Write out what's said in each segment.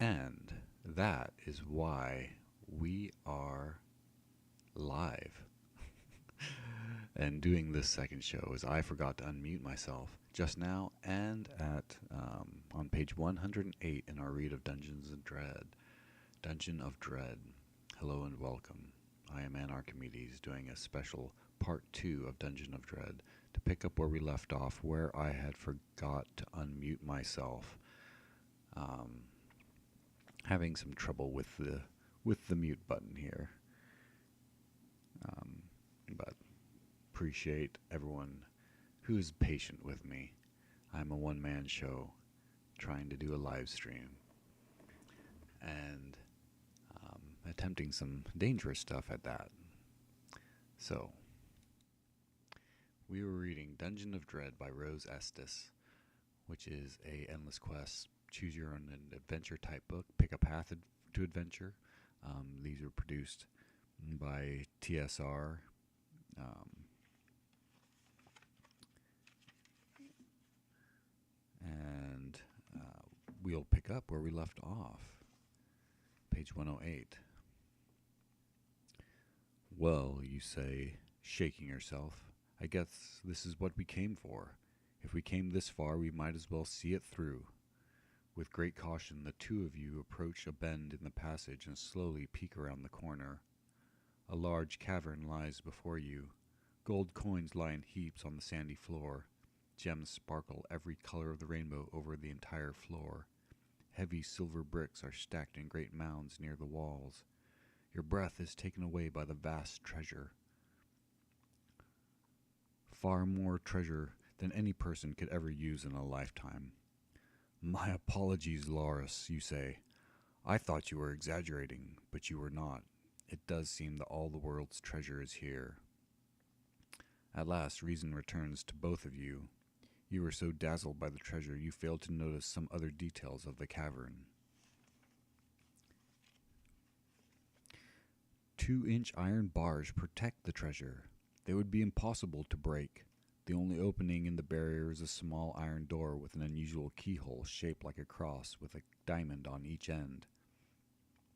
And that is why we are live and doing this second show is I forgot to unmute myself just now and at on page 108 in our read of Dungeon of Dread. Hello and welcome. I am Anarchimedes doing a special part 2 of Dungeon of Dread to pick up where we left off, where I had forgot to unmute myself. Having some trouble with the mute button here, but appreciate everyone who's patient with me. I'm a one-man show trying to do a live stream and attempting some dangerous stuff at that. So, we were reading Dungeon of Dread by Rose Estes, which is a endless quest, choose your own adventure type book, pick a path to adventure. These were produced by TSR. And we'll pick up where we left off. Page 108. Well, you say, shaking yourself, I guess this is what we came for. If we came this far, we might as well see it through. With great caution, the two of you approach a bend in the passage and slowly peek around the corner. A large cavern lies before you. Gold coins lie in heaps on the sandy floor. Gems sparkle every color of the rainbow over the entire floor. Heavy silver bricks are stacked in great mounds near the walls. Your breath is taken away by the vast treasure. Far more treasure than any person could ever use in a lifetime. My apologies, Loris, you say. I thought you were exaggerating, but you were not. It does seem that all the world's treasure is here. At last, reason returns to both of you. You were so dazzled by the treasure, you failed to notice some other details of the cavern. 2-inch iron bars protect the treasure. They would be impossible to break. The only opening in the barrier is a small iron door with an unusual keyhole shaped like a cross with a diamond on each end.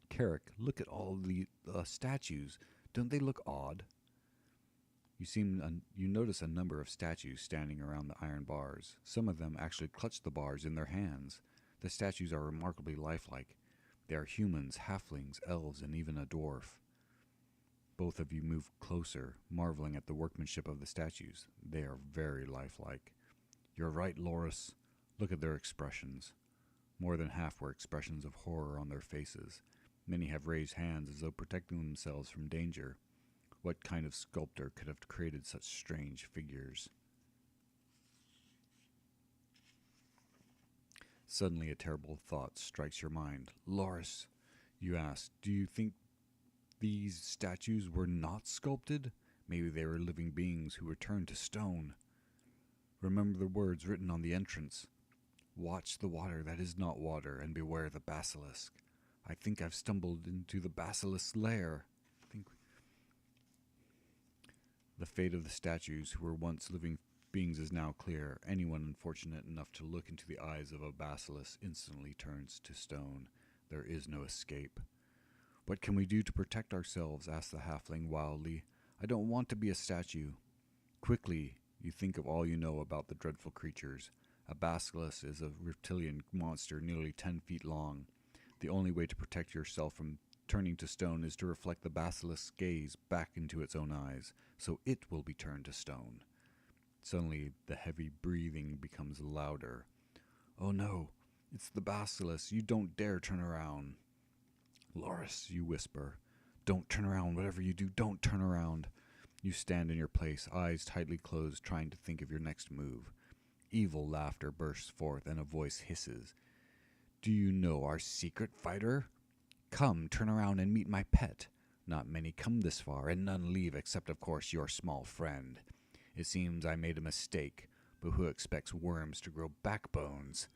Carrick, look at all the statues. Don't they look odd? You notice a number of statues standing around the iron bars. Some of them actually clutch the bars in their hands. The statues are remarkably lifelike. They are humans, halflings, elves, and even a dwarf. Both of you move closer, marveling at the workmanship of the statues. They are very lifelike. You're right, Loris. Look at their expressions. More than half were expressions of horror on their faces. Many have raised hands as though protecting themselves from danger. What kind of sculptor could have created such strange figures? Suddenly a terrible thought strikes your mind. Loris, you ask, do you think these statues were not sculpted? Maybe they were living beings who returned to stone. Remember the words written on the entrance. Watch the water that is not water, and beware the basilisk. I think I've stumbled into the basilisk's lair. The fate of the statues who were once living beings is now clear. Anyone unfortunate enough to look into the eyes of a basilisk instantly turns to stone. There is no escape. What can we do to protect ourselves? Asked the halfling wildly. I don't want to be a statue. Quickly, you think of all you know about the dreadful creatures. A basilisk is a reptilian monster nearly 10 feet long. The only way to protect yourself from turning to stone is to reflect the basilisk's gaze back into its own eyes, so it will be turned to stone. Suddenly, the heavy breathing becomes louder. Oh no, it's the basilisk. You don't dare turn around. Loris, you whisper. Don't turn around. Whatever you do, don't turn around. You stand in your place, eyes tightly closed, trying to think of your next move. Evil laughter bursts forth, and a voice hisses. Do you know our secret fighter? Come, turn around and meet my pet. Not many come this far, and none leave except, of course, your small friend. It seems I made a mistake, but who expects worms to grow backbones?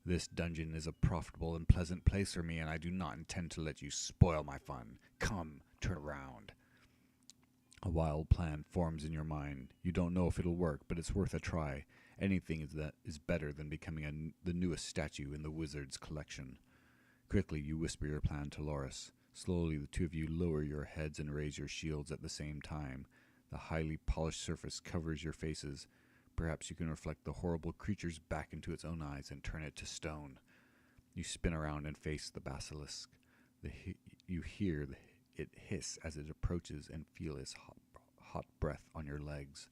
This dungeon is a profitable and pleasant place for me, and I do not intend to let you spoil my fun. Come, turn around. A wild plan forms in your mind. You don't know if it'll work, but it's worth a try. Anything is better than becoming the newest statue in the wizard's collection. Quickly, you whisper your plan to Loris. Slowly, the two of you lower your heads and raise your shields at the same time. The highly polished surface covers your faces. Perhaps you can reflect the horrible creature's back into its own eyes and turn it to stone. You spin around and face the basilisk. You hear it hiss as it approaches and feel its hot breath on your legs.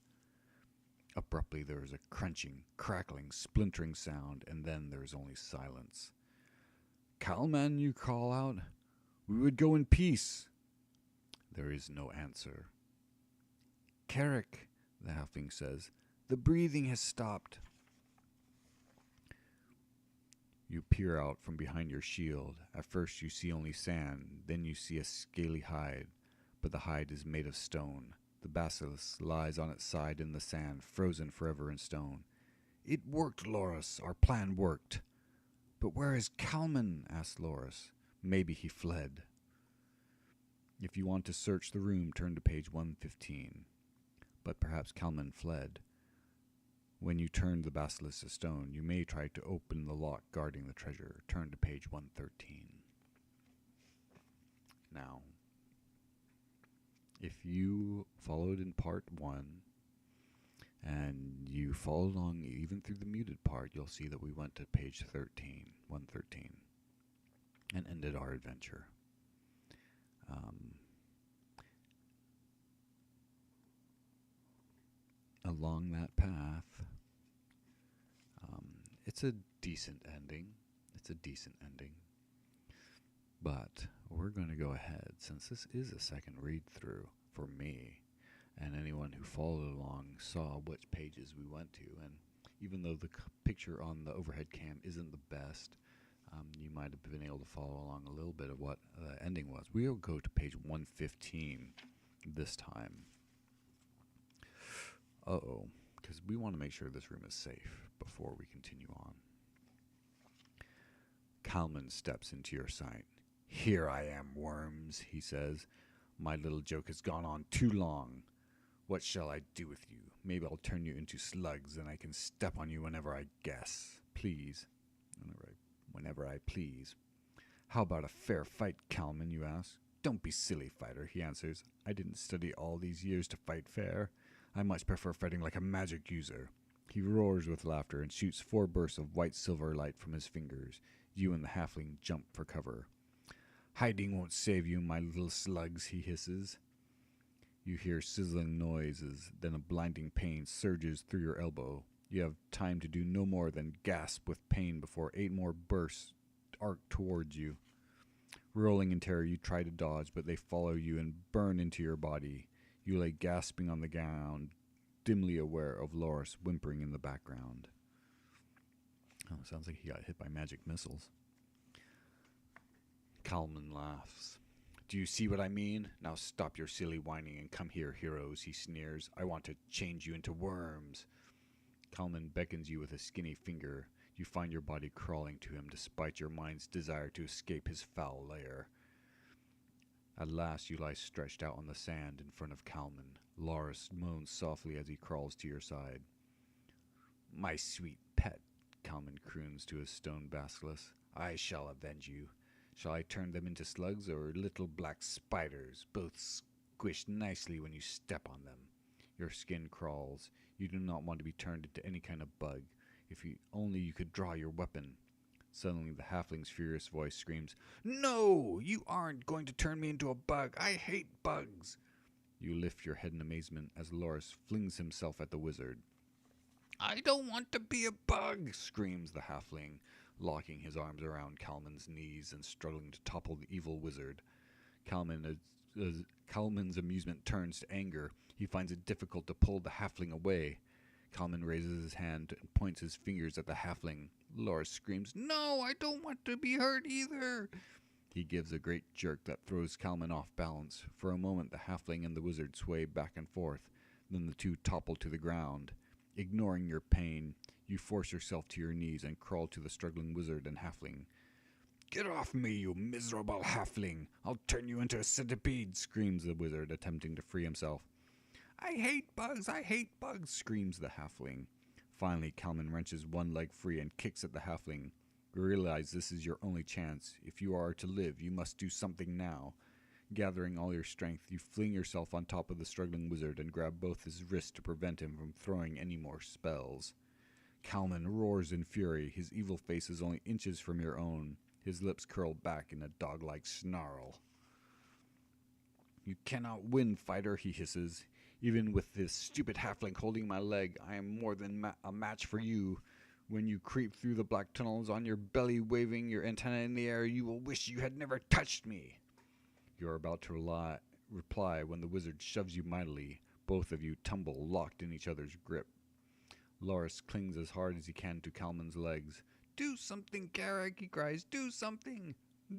Abruptly, there is a crunching, crackling, splintering sound, and then there is only silence. "Kalman," you call out. "We would go in peace." There is no answer. "Carrick," the halfling says, "the breathing has stopped." You peer out from behind your shield. At first you see only sand, then you see a scaly hide, but the hide is made of stone. The basilisk lies on its side in the sand, frozen forever in stone. "It worked, Loris. Our plan worked." "But where is Kalman?" asked Loris. "Maybe he fled." If you want to search the room, turn to page 115. But perhaps Kalman fled. When you turn the basilisk to stone, you may try to open the lock guarding the treasure. Turn to page 113. Now, if you followed in part 1, and you followed along even through the muted part, you'll see that we went to page 113, and ended our adventure. Along that path, it's a decent ending. But we're going to go ahead, since this is a second read-through for me, and anyone who followed along saw which pages we went to, and even though the picture on the overhead cam isn't the best, you might have been able to follow along a little bit of what the ending was. We'll go to page 115 this time. Because we want to make sure this room is safe before we continue on. Kalman steps into your sight. "Here I am, worms," he says. "My little joke has gone on too long. What shall I do with you? Maybe I'll turn you into slugs and I can step on you whenever I please. Whenever I please. How about a fair fight, Kalman, you ask? Don't be silly, fighter, he answers. I didn't study all these years to fight fair. I much prefer fighting like a magic user. He roars with laughter and shoots 4 bursts of white silver light from his fingers. You and the halfling jump for cover. Hiding won't save you, my little slugs, he hisses. You hear sizzling noises, then a blinding pain surges through your elbow. You have time to do no more than gasp with pain before 8 more bursts arc towards you. Rolling in terror, you try to dodge, but they follow you and burn into your body. You lay gasping on the ground, dimly aware of Loris whimpering in the background. Oh, sounds like he got hit by magic missiles. Kalman laughs. Do you see what I mean? Now stop your silly whining and come here, heroes, he sneers. I want to change you into worms. Kalman beckons you with a skinny finger. You find your body crawling to him despite your mind's desire to escape his foul lair. At last you lie stretched out on the sand in front of Kalman. Loris moans softly as he crawls to your side. My sweet pet, Kalman croons to his stone basilisk. I shall avenge you. Shall I turn them into slugs or little black spiders, both squished nicely when you step on them? Your skin crawls. You do not want to be turned into any kind of bug. If only you could draw your weapon. Suddenly the halfling's furious voice screams, No! You aren't going to turn me into a bug! I hate bugs! You lift your head in amazement as Loris flings himself at the wizard. I don't want to be a bug! Screams the halfling, locking his arms around Kalman's knees and struggling to topple the evil wizard. Kalman's amusement turns to anger. He finds it difficult to pull the halfling away. Kalman raises his hand and points his fingers at the halfling. Loris screams, No, I don't want to be hurt either! He gives a great jerk that throws Kalman off balance. For a moment, the halfling and the wizard sway back and forth. Then the two topple to the ground. Ignoring your pain, you force yourself to your knees and crawl to the struggling wizard and halfling. Get off me, you miserable halfling! I'll turn you into a centipede! Screams the wizard, attempting to free himself. I hate bugs! Screams the halfling. Finally, Kalman wrenches one leg free and kicks at the halfling. Realize this is your only chance. If you are to live, you must do something now. Gathering all your strength, you fling yourself on top of the struggling wizard and grab both his wrists to prevent him from throwing any more spells. Kalman roars in fury. His evil face is only inches from your own. His lips curl back in a dog-like snarl. You cannot win, fighter, he hisses. Even with this stupid halfling holding my leg, I am more than a match for you. When you creep through the black tunnels on your belly, waving your antenna in the air, you will wish you had never touched me. You are about to reply when the wizard shoves you mightily. Both of you tumble, locked in each other's grip. Loris clings as hard as he can to Kalman's legs. Do something, Garrick, he cries. Do something.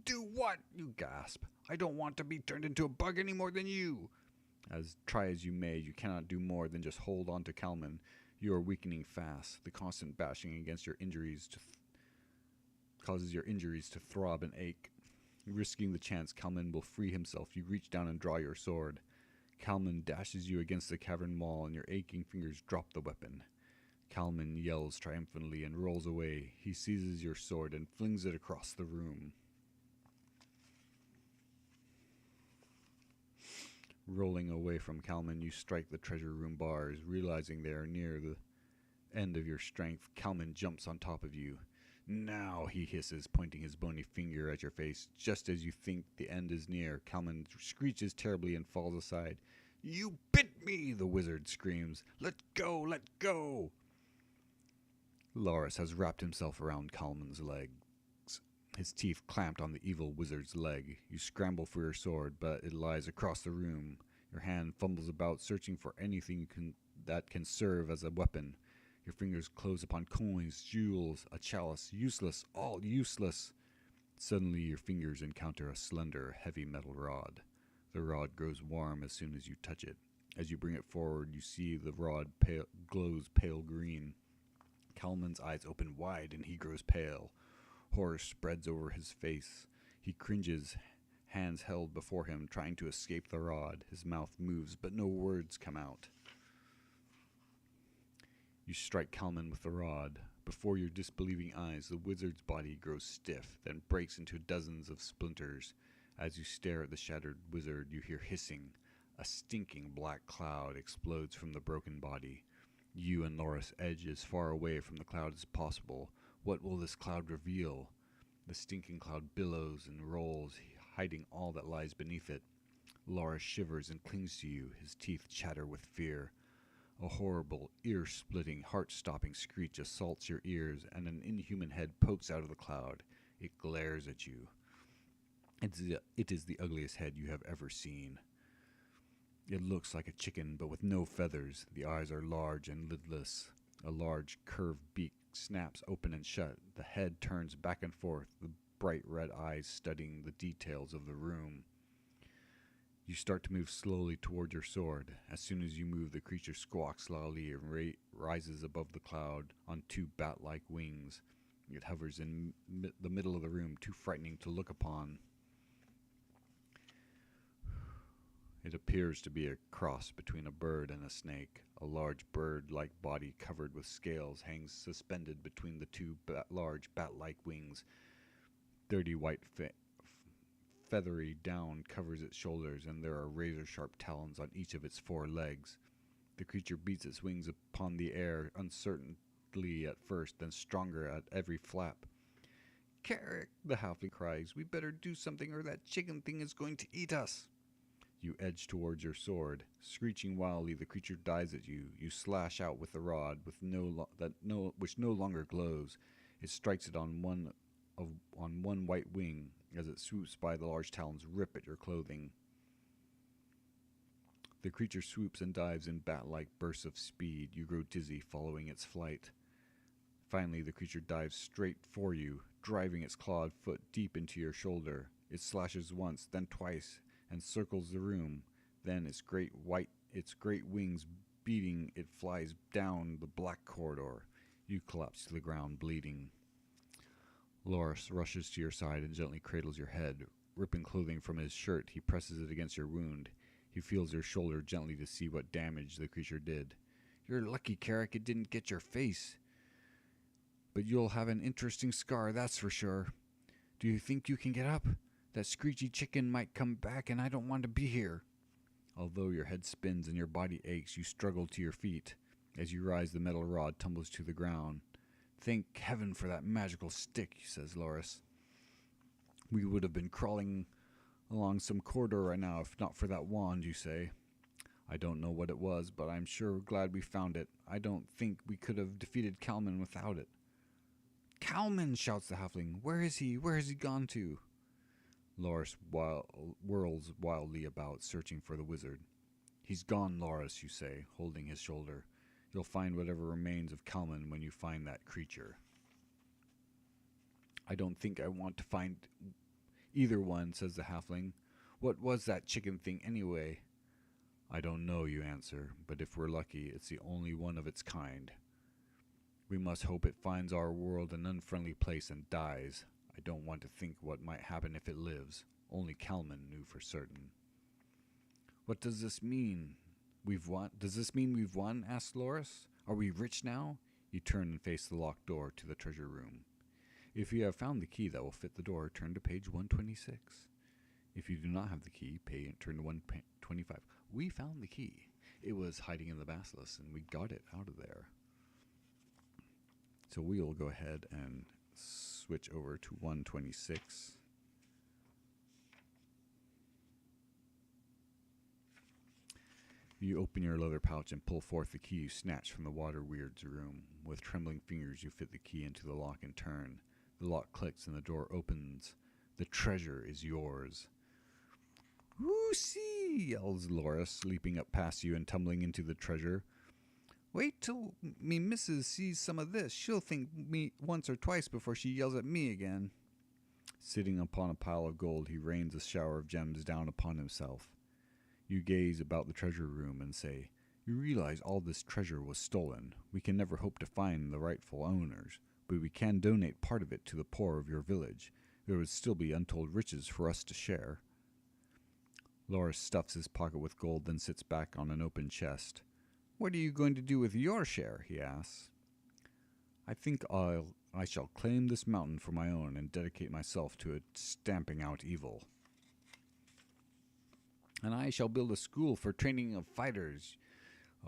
Do what? You gasp. I don't want to be turned into a bug any more than you. Try as you may, you cannot do more than just hold on to Kalman. You are weakening fast. The constant bashing against your injuries causes your injuries to throb and ache. Risking the chance Kalman will free himself, you reach down and draw your sword. Kalman dashes you against the cavern wall, and your aching fingers drop the weapon. Kalman yells triumphantly and rolls away. He seizes your sword and flings it across the room. Rolling away from Kalman, you strike the treasure room bars. Realizing they are near the end of your strength, Kalman jumps on top of you. Now, he hisses, pointing his bony finger at your face. Just as you think the end is near, Kalman screeches terribly and falls aside. You bit me, the wizard screams. Let go, let go. Loris has wrapped himself around Kalman's legs, his teeth clamped on the evil wizard's leg. You scramble for your sword, but it lies across the room. Your hand fumbles about, searching for anything that can serve as a weapon. Your fingers close upon coins, jewels, a chalice. Useless, all useless. Suddenly your fingers encounter a slender, heavy metal rod. The rod grows warm as soon as you touch it. As you bring it forward, you see the rod glows pale green. Kalman's eyes open wide and he grows pale. Horror spreads over his face. He cringes, hands held before him, trying to escape the rod. His mouth moves, but no words come out. You strike Kalman with the rod. Before your disbelieving eyes, the wizard's body grows stiff, then breaks into dozens of splinters. As you stare at the shattered wizard, you hear hissing. A stinking black cloud explodes from the broken body. You and Loris edge as far away from the cloud as possible. What will this cloud reveal? The stinking cloud billows and rolls, hiding all that lies beneath it. Loris shivers and clings to you. His teeth chatter with fear. A horrible, ear-splitting, heart-stopping screech assaults your ears, and an inhuman head pokes out of the cloud. It glares at you. It is the ugliest head you have ever seen. It looks like a chicken, but with no feathers. The eyes are large and lidless. A large, curved beak snaps open and shut. The head turns back and forth, the bright red eyes studying the details of the room. You start to move slowly toward your sword. As soon as you move, the creature squawks loudly and rises above the cloud on two bat-like wings. It hovers in the middle of the room, too frightening to look upon. It appears to be a cross between a bird and a snake. A large bird-like body covered with scales hangs suspended between the two large bat-like wings. Dirty white feathery down covers its shoulders, and there are razor-sharp talons on each of its four legs. The creature beats its wings upon the air, uncertainly at first, then stronger at every flap. "Carrick," the halfling cries, "we better do something or that chicken thing is going to eat us." You edge towards your sword. Screeching wildly, the creature dives at you. You slash out with the rod, which no longer glows. It strikes it on one white wing. As it swoops by, the large talons rip at your clothing. The creature swoops and dives in bat-like bursts of speed. You grow dizzy, following its flight. Finally, the creature dives straight for you, driving its clawed foot deep into your shoulder. It slashes once, then twice, and circles the room. Then its great wings beating, it flies down the black corridor. You collapse to the ground, bleeding. Loris rushes to your side and gently cradles your head. Ripping clothing from his shirt, he presses it against your wound. He feels your shoulder gently to see what damage the creature did. "You're lucky, Carrick, it didn't get your face." but you'll have an interesting scar, that's for sure. Do you think you can get up? That screechy chicken might come back and I don't want to be here. Although your head spins and your body aches, you struggle to your feet. As you rise, the metal rod tumbles to the ground. Thank heaven for that magical stick, says Loris. We would have been crawling along some corridor right now if not for that wand, you say. I don't know what it was, but I'm sure glad we found it. I don't think we could have defeated Kalman without it. Kalman, shouts the halfling. Where is he? Where has he gone to? Loris whirls wildly about, searching for the wizard. He's gone, Loris, you say, holding his shoulder. You'll find whatever remains of Kalman when you find that creature. I don't think I want to find either one, says the halfling. What was that chicken thing anyway? I don't know, you answer, but if we're lucky, it's the only one of its kind. We must hope it finds our world an unfriendly place and dies. I don't want to think what might happen if it lives. Only Kalman knew for certain. What does this mean? We've won? Does this mean we've won? Asks Loris. Are we rich now? You turn and face the locked door to the treasure room. If you have found the key that will fit the door, turn to page 126. If you do not have the key, turn to 125. We found the key. It was hiding in the basilisk, and we got it out of there. So we will go ahead and switch over to 126. You open your leather pouch and pull forth the key you snatched from the water weird's room. With trembling fingers, you fit the key into the lock and turn. The lock clicks and the door opens. The treasure is yours. Woo-see, yells Loris, leaping up past you and tumbling into the treasure. Wait till me missus sees some of this. She'll think me once or twice before she yells at me again. Sitting upon a pile of gold, he rains a shower of gems down upon himself. You gaze about the treasure room and say, You realize all this treasure was stolen. We can never hope to find the rightful owners, but we can donate part of it to the poor of your village. There would still be untold riches for us to share. Loris stuffs his pocket with gold, then sits back on an open chest. What are you going to do with your share? He asks. I think I shall claim this mountain for my own and dedicate myself to it, stamping out evil. And I shall build a school for training of fighters.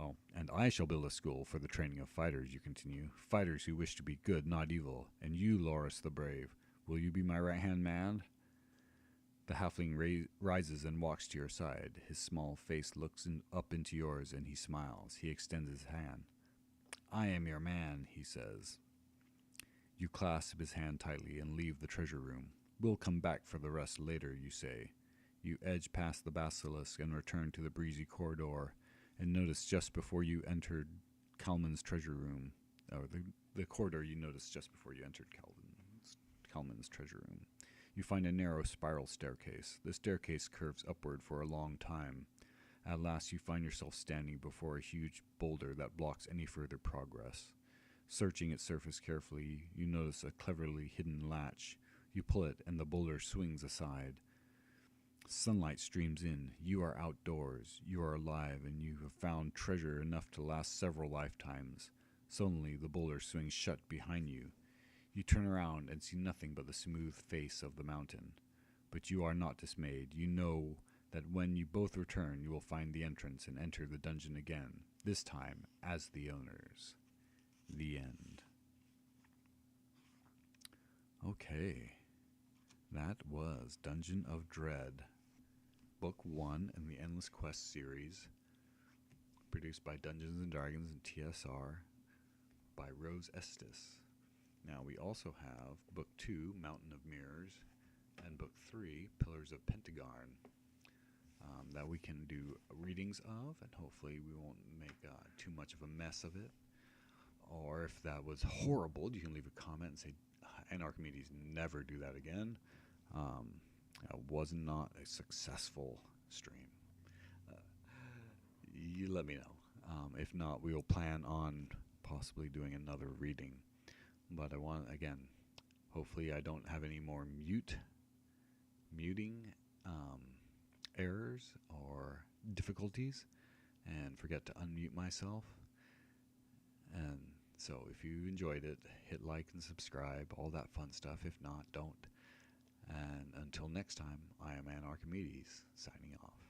Oh, and I shall build a school for the training of fighters, you continue. Fighters who wish to be good, not evil. And you, Loris the Brave, will you be my right-hand man? The halfling rises and walks to your side. His small face looks up into yours, and he smiles. He extends his hand. I am your man, he says. You clasp his hand tightly and leave the treasure room. We'll come back for the rest later, you say. You edge past the basilisk and return to the breezy corridor, and notice just before you entered Kalman's treasure room, or the corridor you noticed just before you entered Kalman's treasure room. You find a narrow spiral staircase. The staircase curves upward for a long time. At last you find yourself standing before a huge boulder that blocks any further progress. Searching its surface carefully, you notice a cleverly hidden latch. You pull it, and the boulder swings aside. Sunlight streams in. You are outdoors. You are alive, and you have found treasure enough to last several lifetimes. Suddenly, the boulder swings shut behind you. You turn around and see nothing but the smooth face of the mountain. But you are not dismayed. You know that when you both return, you will find the entrance and enter the dungeon again, this time as the owners. The end. Okay. That was Dungeon of Dread, Book 1 in the Endless Quest series, produced by Dungeons & Dragons and TSR by Rose Estes. Now we also have Book 2, Mountain of Mirrors, and Book 3, Pillars of Pentagon, that we can do readings of, and hopefully we won't make too much of a mess of it. Or if that was horrible, you can leave a comment and say, Anarchimedes, never do that again. That was not a successful stream. You let me know. If not, we will plan on possibly doing another reading. But I want, again, hopefully I don't have any more muting errors or difficulties, and forget to unmute myself. And So if you enjoyed it, hit like and subscribe, all that fun stuff. If not, don't. And until next time, I am Anarchimedes, signing off.